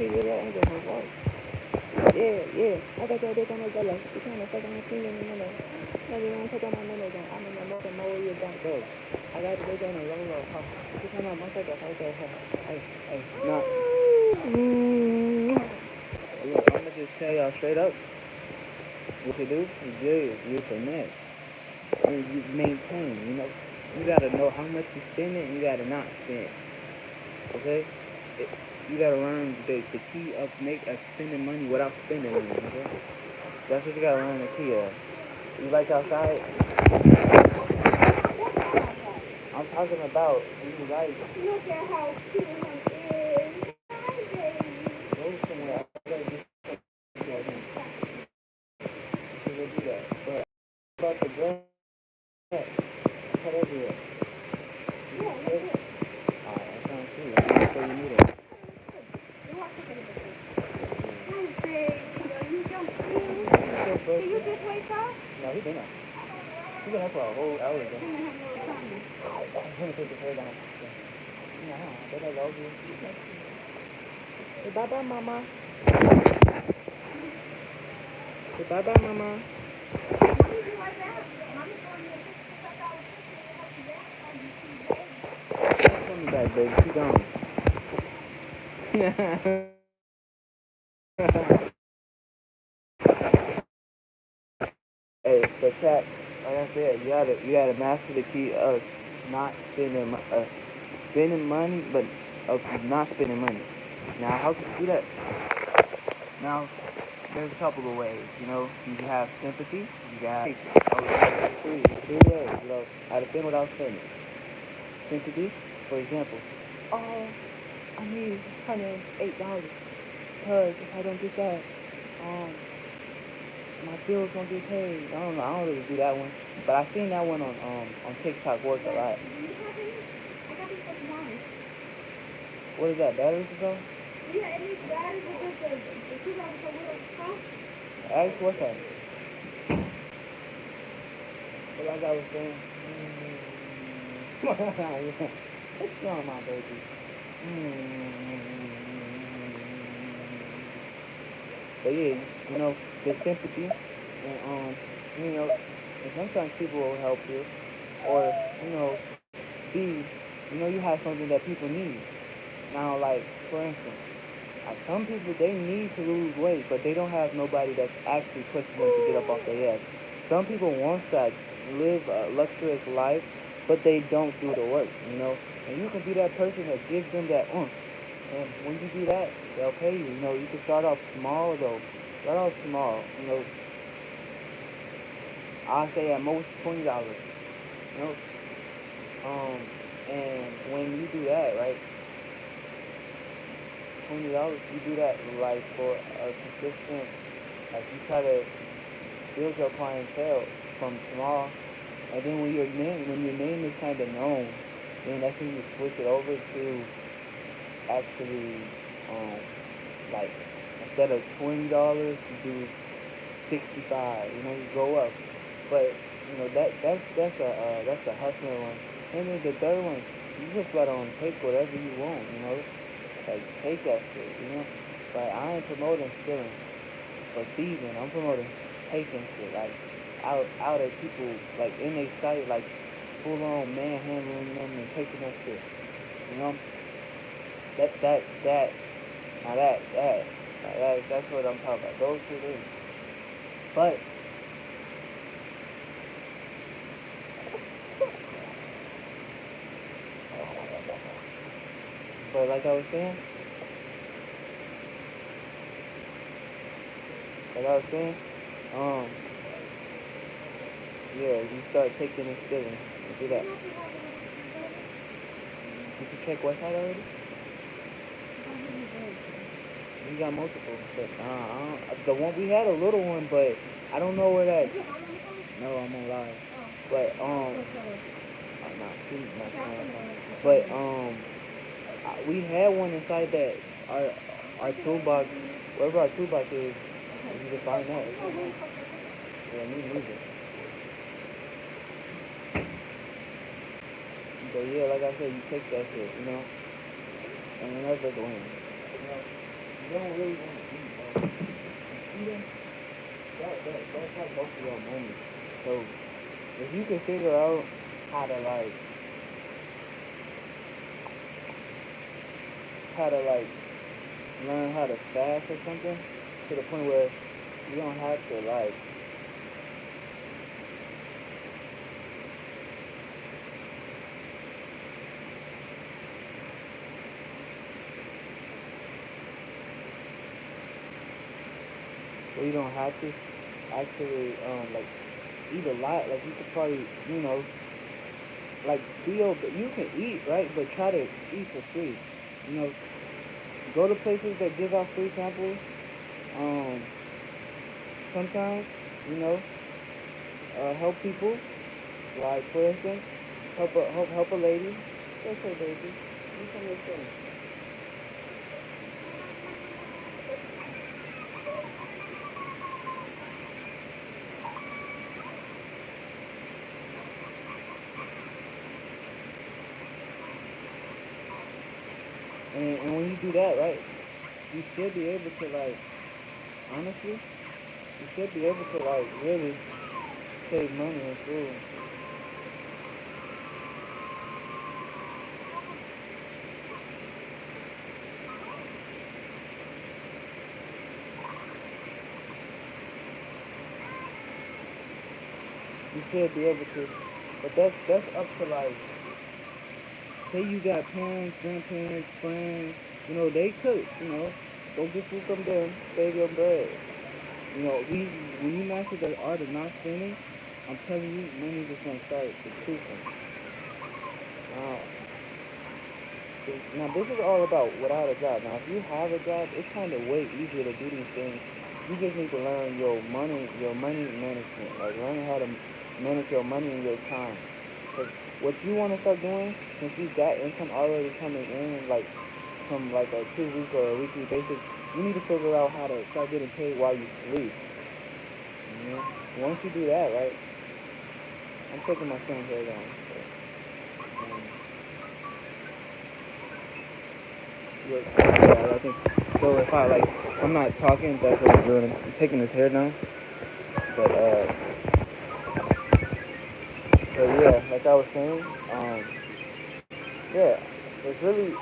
see you there and go my voice. Yeah. I got your dick on the gullet. You trying to fuck on the finger in the middle. Maybe you want to put on my middle then. I'm in the motor mower you down go. I got the dick on the roll. You come on, my second. Hey. No. Look, I'm gonna just tell y'all straight up. What you do is you finesse. And you maintain, you know. You gotta know how much you spend and you gotta not spend. Okay? You gotta learn the key of spending money without spending money, okay? That's what you gotta learn the key of. You like outside? I'm talking about you like. Look at how cute him is. Go somewhere. I gotta do that. But about the grass, cut everywhere. Yeah, alright, I'm trying to see. I'm gonna show you need it. Did you just wake up? No, he been up. He been up for a whole hour ago. I'm gonna take his hair down. They don't love you. Say bye-bye, mama. Say bye-bye, mama. She's coming back, baby. She gone. Hey, so chat, like I said, you gotta master the key of not spending money, but of not spending money. Now, how can you do that? Now, there's a couple of ways, you know. You can have sympathy, you can have three ways, you know, how to spend without spending. Sympathy, for example. Oh, I need $108 because if I don't get that, my bills don't get paid. I don't know. I don't really do that one, but I seen that one on TikTok work a lot. What is that? Batteries or something? Yeah, it needs batteries because the $2 a little cost. Ask what's that? But like I was saying, what's wrong, my baby? But yeah, you know, the sympathy, and you know, and sometimes people will help you, or you know, you have something that people need. Now, like for instance, some people they need to lose weight, but they don't have nobody that's actually pushing them to get up off their ass. Some people want to live a luxurious life, but they don't do the work, you know. And you can be that person that gives them that oomph. And when you do that, they'll pay you. You know, you can start off small though. Start off small. You know, I'll say at most $20. You know, and when you do that, right? $20, you do that like for a consistent, like you try to build your clientele from small, and then when your name is kind of known, then that's when you switch it over to actually, like instead of $20, you do 65. You know, you go up, but you know that's a hustler one. And then the third one, you just let them take whatever you want. You know. Like, take that shit, you know? Like, I ain't promoting stealing or thieving. I'm promoting taking shit, like, out at people, like, in their sight, like, full-on manhandling them and taking that shit, you know? That's what I'm talking about. Those two things. But like I was saying, yeah, you start taking and stealing. You do that. Did you check what side already? We got multiple, but the one we had a little one, but I don't know where that. No, I'm on live. But I'm not shooting my phone. But we had one inside that our toolbox, wherever our toolbox is, you can find that. Yeah, me neither. But yeah, like I said, you take that shit, you know, and another one, you know, don't really want to eat, like, eating, that's like most of your money. So, if you can figure out how to, like, learn how to fast or something, to the point where you don't have to, like, where you don't have to actually, like, eat a lot. Like, you could probably, like, you can eat, right? But try to eat for free. You know, go to places that give out free samples. Um, Sometimes, you know, help people. Like, for instance, help a lady. It's okay, baby. You come this way. And when you do that, right, you should be able to, like, honestly, you should be able to, like, really save money on food. You should be able to, but that's up to, like, say you got parents, grandparents, friends, they cook, go get you some them, save your bread. When you master the art of not spending, I'm telling you, money just gonna start decreasing. Now, now this is all about without a job. Now, if you have a job, it's kind of way easier to do these things. You just need to learn your money management, like learning how to manage your money and your time. Cause what you want to start doing, since you got income already coming in, like from like a 2 week or a weekly basis, you need to figure out how to start getting paid while you sleep. You know, once you do that, right? I'm taking my son's hair down. Um, yeah, I think so. If I like, I'm not talking. That's what I'm doing. I'm taking his hair down. But yeah, like I was saying, yeah, it's really,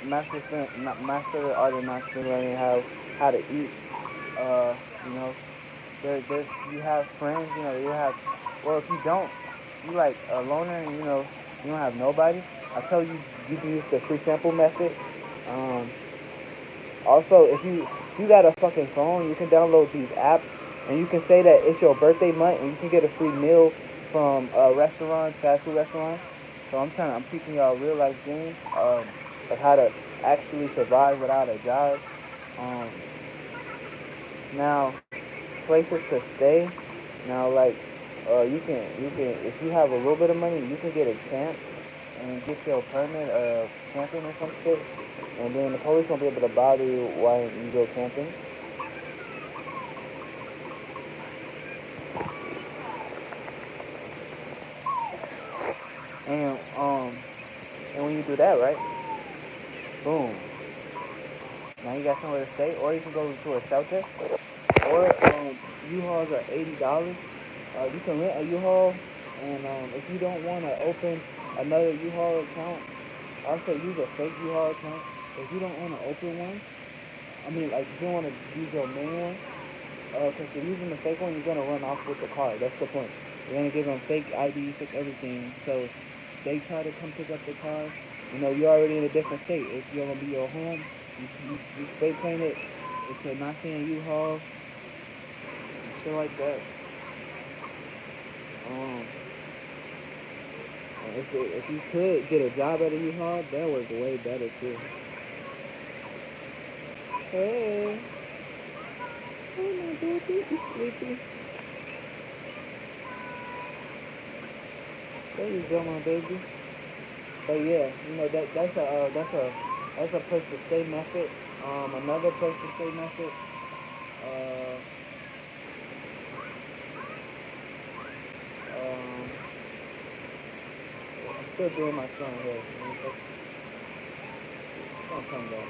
master the art of not learning how to eat. Uh, you know, there's you have friends. You have. Well, if you don't, you like a loner, and you don't have nobody. I tell you, you can use the free sample method. Um, Also, if you got a fucking phone, you can download these apps, and you can say that it's your birthday month, and you can get a free meal from restaurants, fast food restaurants. So I'm teaching y'all real life games of how to actually survive without a job. Um, Now, places to stay. Now, like, you can if you have a little bit of money, you can get a camp and get your permit of camping or some shit, and then the police won't be able to bother you while you go camping. And and when you do that, right? Boom. Now you got somewhere to stay, or you can go to a shelter, or U-Hauls are $80. You can rent a U-Haul, and if you don't want to open another U-Haul account, also use a fake U-Haul account. If you don't want to open one, I mean, like if you want to use your main one, because if you're using the fake one, you're gonna run off with the car. That's the point. You're gonna give them fake ID, fake everything. So they try to come pick up the car. You're already in a different state. It's gonna be your home. You spray paint it. It's a not saying U-Haul, shit like that. Um, and if you could get a job at a U-Haul, that was way better too. Hey, hey, my baby, you sleepy? There you go, my baby. But yeah, that's a place to stay method. Another place to stay method. Uh, um, I'm still doing my song here. Don't come back.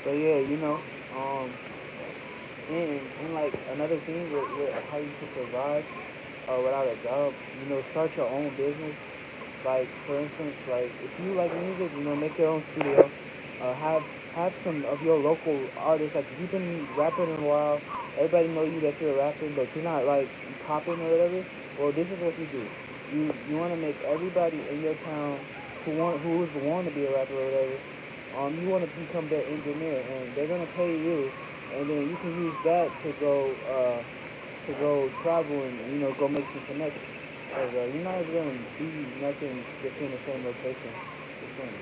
So yeah, and like another thing with how you can survive without a job, start your own business. Like for instance, like if you like music, make your own studio. Have some of your local artists. Like if you've been rapping in a while, everybody know you that you're rapping, but you're not like popping or whatever. Well, this is what you do. You want to make everybody in your town who want to be a rapper or whatever. You want to become their engineer, and they're gonna pay you, and then you can use that to go travel and go make some connections. Cause you're not gonna be nothing just in the same location. The same.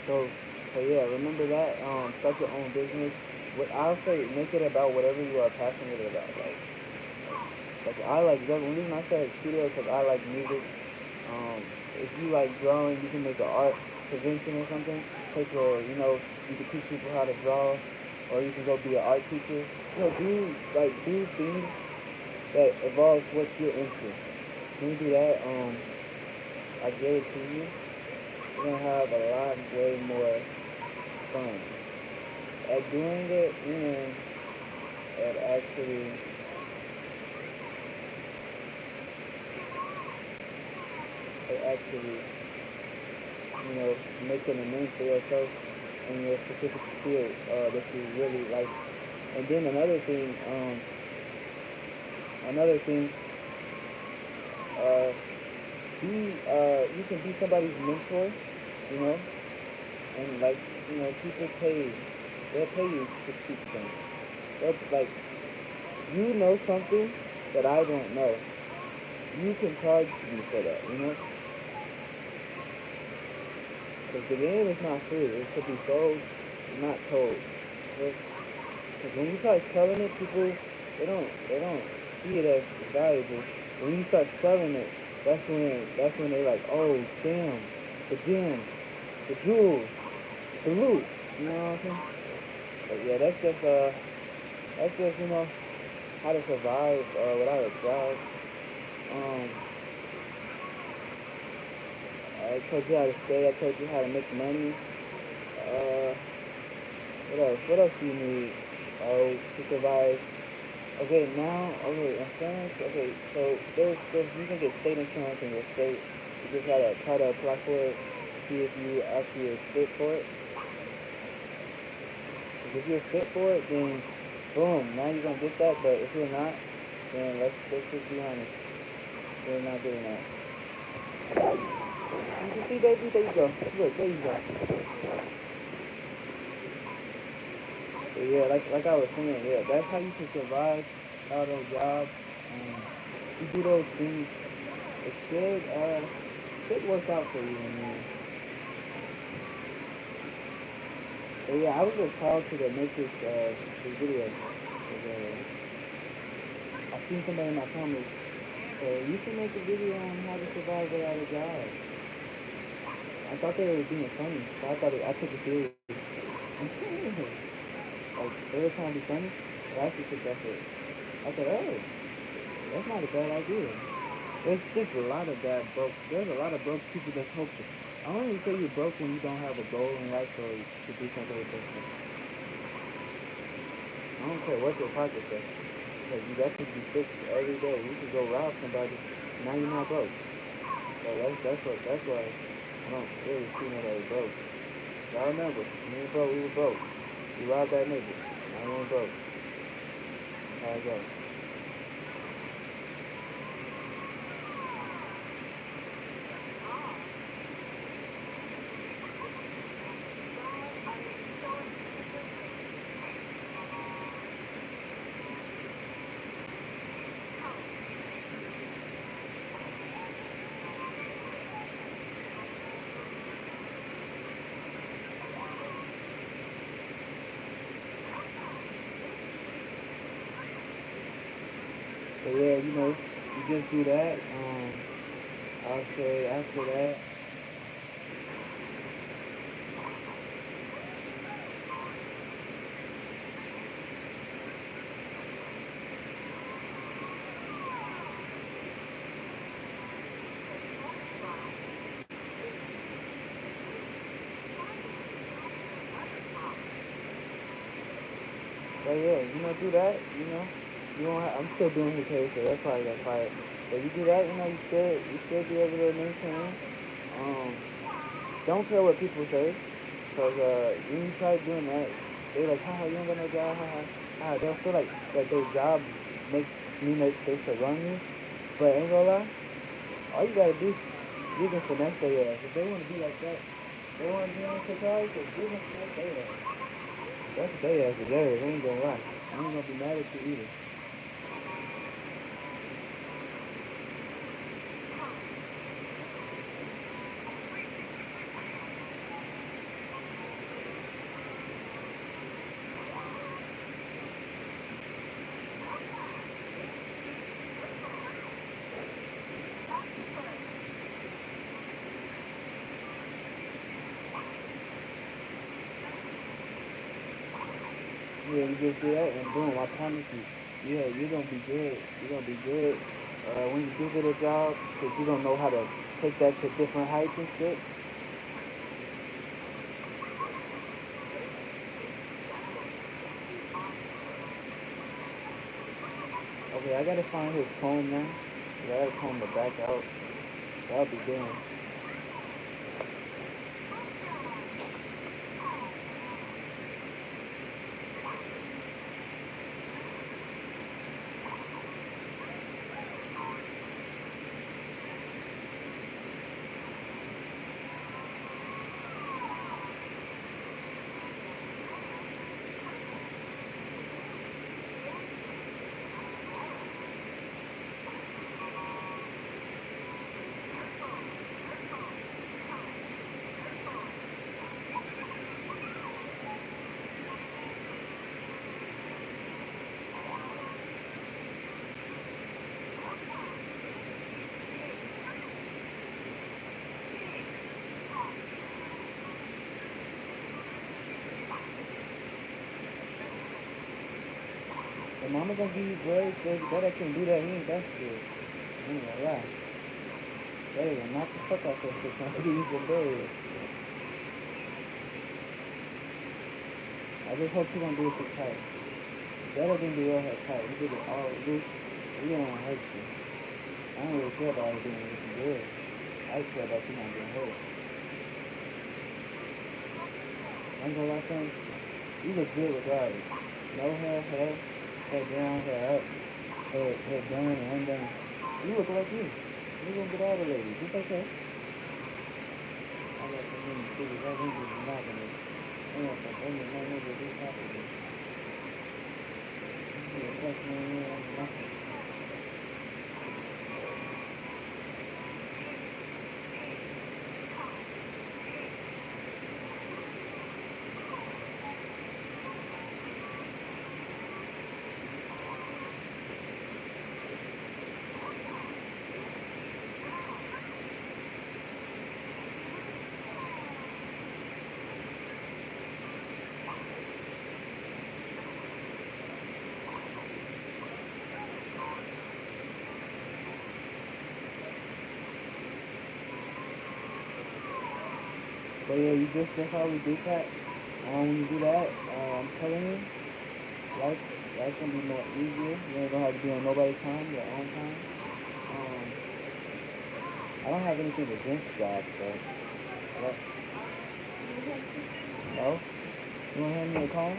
So so yeah, remember that. Start your own business. What I'll say, make it about whatever you are passionate about. Like I like the reason I said studio because I like music. Um, if you like drawing, you can make an art convention or something. Take a, you can teach people how to draw, or you can go be an art teacher. Do things that involves what you're into. When you do that, I guarantee you're gonna have a lot way more fun at doing it and at actually, making a name for yourself in your specific field that you really like. And then another thing, uh, you can be somebody's mentor, you know, and like, people they'll pay you to teach them. They'll, like, you know something that I don't know. You can charge me for that, because the game is not free. It should be sold, not told. Because when you start selling it, people they don't see it as valuable. When you start selling it, that's when they like, oh damn, the gems, the jewels, the loot. You know what I'm saying? But yeah, that's just how to survive without a job. Um, I told you how to stay. I told you how to make money. Uh, what else? What else do you need? Oh, to survive. Okay, insurance. Okay, so there's you can get state insurance in your state. You just gotta try to apply for it. See if you actually are fit for it. 'Cause if you're fit for it, then boom, now you're gonna get that. But if you're not, then let's just be honest. You're not getting that. You can see, baby. There you go. Look, there you go. So yeah, like I was saying, yeah, that's how you can survive out of jobs. Um, you do those things, it should work out for you. So yeah, I was just proud to make this video. 'Cause, I seen somebody in my comments say you should make a video on how to survive without a job. I thought they were being funny, so I took it serious. Like they were trying to be funny, but I actually took that serious. I said, oh, that's not a bad idea. There's just a lot of bad broke. There's a lot of broke people that's hopeless. I only say you're broke when you don't have a goal in life or to do something with yourself. I don't care what your pocket says. Because that could be fixed every day. You could go rob somebody. Now you're not broke. So that's why I don't really see nobody broke. Y'all remember, me and bro, we were broke. We robbed that nigga. Now we ain't broke. That's how it goes. So yeah, you just do that. I'll say after that, But yeah, do that, you don't have, I'm still doing his hair, so that's why I got fired. But you do that, you still be able to maintain. Um, don't care what people say, cause when you try doing that, they like, haha, you don't got no job, haha, haha. They'll feel like their job makes mean that they should run you. But ain't gonna lie, all you gotta do, you can finesse their ass. If they wanna be like that, they wanna be on surprise, so you can finesse their ass. That's what they ass deserve. I ain't gonna lie. I ain't gonna be mad at you either. Yeah, you just do that and boom, I promise you, yeah, you're gonna be good. You're gonna be good. When you do get a job, cause you're gonna know how to take that to different heights and shit. Okay, I gotta find his comb now. Yeah, I gotta comb the back out. That'll be good. The mama gonna give you bread, so that can do that. He ain't that shit. I ain't gonna lie. That is gonna knock the fuck out that shit. Trying to give you some bread. I just hope you don't do it too tight. Better than do your hair tight. You did it all loose. We don't want to hurt you. I don't really care about everything if you good. I just care about you not getting hurt. I'm gonna lie, son. You look good regardless. No hair, hair down, hair up, hair done and undone. You look like you. You gonna get all the ladies. It's okay. I got so many figures. I think you're not gonna. I want some women, no nigga, this happening. You touch me, you ain't nothing. But yeah, that's how we do that. When you do that, I'm telling you, life, life's gonna be more easier. You ain't gonna have to be on nobody's time, your own time. Um, I don't have anything against jobs, so, what? No? You wanna hand me a comb?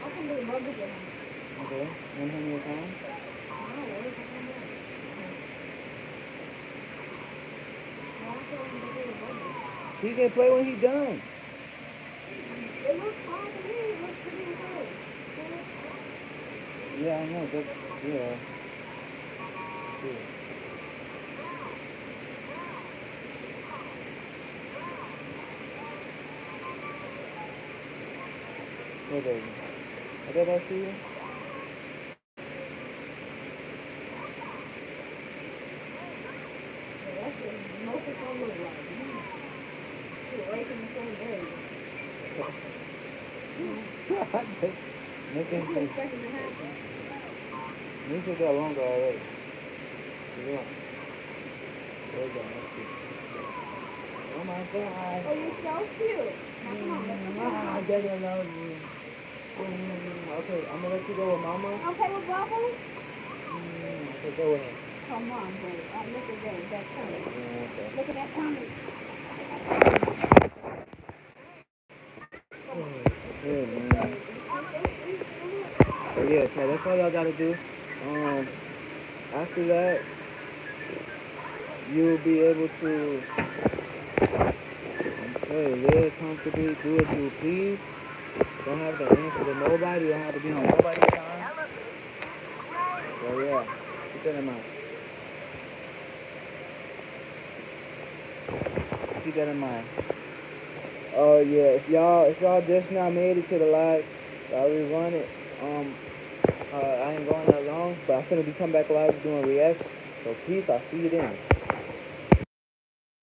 I'll come to the mother again. Okay. You wanna hand me a comb? No, what is it? He can play when he's done. It looks fine to me. It looks pretty good. Yeah, I know, but, yeah. Yeah. Hey, baby. I got that for you? Yeah, that's what most of them look like. You're right in the same area. Making What you sense. expecting to happen? You should got longer already. Yeah. There you go. That's good. Oh my god. Oh, you're so cute. Now, come on, let's go. Daddy, I love you. Okay, I'm gonna let you go with Mama. Okay with Bubbles? Okay, go with him. Come on, babe. Look at that tummy. Okay. Look at that tummy. Yeah, man. So yeah, so that's all y'all gotta do. After that, you'll be able to live comfortably, do as you please. Don't have to answer to nobody. Don't have to be on nobody's time. So yeah, keep that in mind. Keep that in mind. Oh yeah, if y'all just now made it to the live, y'all rerun it. I ain't going that long, but I'm gonna be coming back live doing reacts. So peace. I'll see you then.